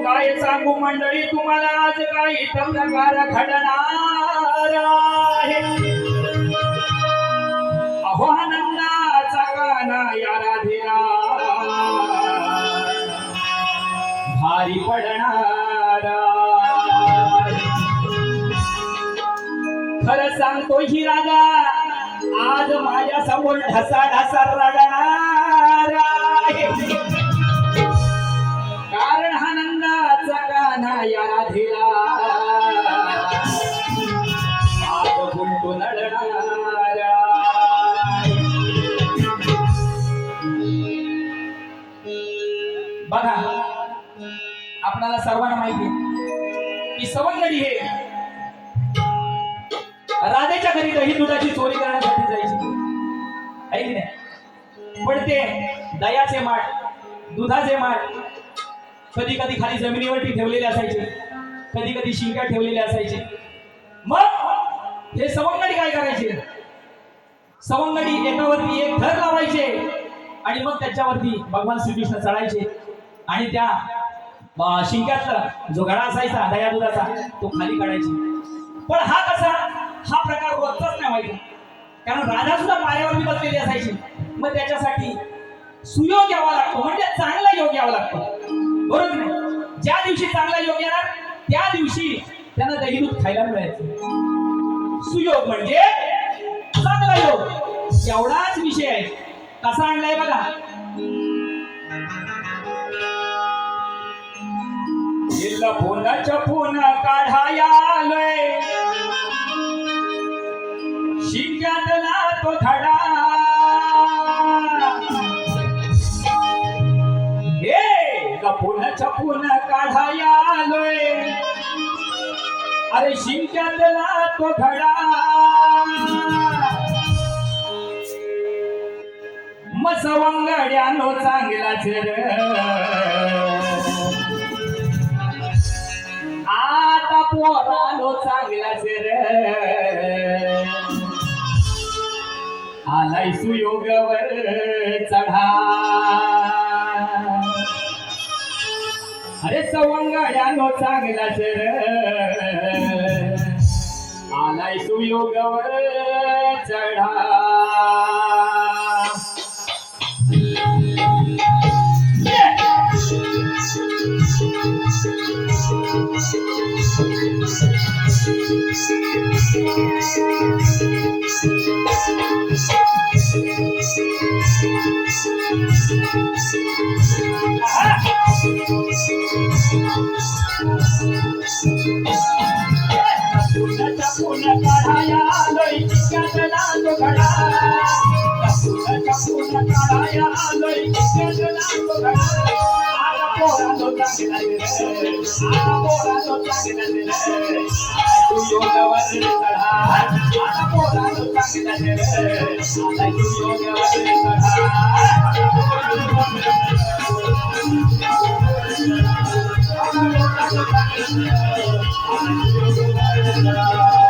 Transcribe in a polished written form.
काय सांगू मंडळी तुम्हाला आज काही प्रकार घडणार आहे। अहो आनंदाचा काना या राधेला भारी पडणार। खरं सांगतो ही राजा आज माझ्या समोर ढसा ढसा रडणार आहे। कारण आनंदाचा काना या राधेला आज गुंतून रडणार। बघा आपल्याला सर्वांना माहिती आहे की सवंगडी हे राधेच्या घरी दही दुधाची चोरी करण्यासाठी जायची आहे की नाही। पण ते दयाचे माठ दुधाचे माठ कधी कधी खाली जमिनीवरती ठेवलेले असायचे, कधी कधी शिंक्यात ठेवलेले असायचे। मग हे सवंगडी काय करायचे, सवंगडी एकावरती एक थर लावायचे आणि मग त्याच्यावरती भगवान श्रीकृष्ण चढायचे आणि त्या शिंक्यातला जो घडा असायचा दया दुधाचा तो खाली काढायचे। पण हा कसा हा प्रकार रोजचाच नाही व्हायचा, कारण राधा सुद्धा पायावरती बसलेली असायची। मग त्याच्यासाठी सुयोग यावा लागतो, म्हणजे चांगला योग यावा लागतो, बरोबर नाही। ज्या दिवशी चांगला योग येणार त्या दिवशी त्यांना दही दूध खायला मिळायचं। सुयोग म्हणजे चांगला योग, एवढाच विषय आहे। कसा आणलाय बघा, फोनाच्या फोन काढाया आलोय शिंक्यातला तो धडा। फोनाच्या फोन काढाया आलोय अरे शिंक्यातला तो धडा। मग सवंगड्यानो चांगलाच आता पोरानो चांगलाच आलाय सुयोगावर चढा। अरे सवंगड्यानो चांगलाच आलाय सुयोगावर चढा। Thank you.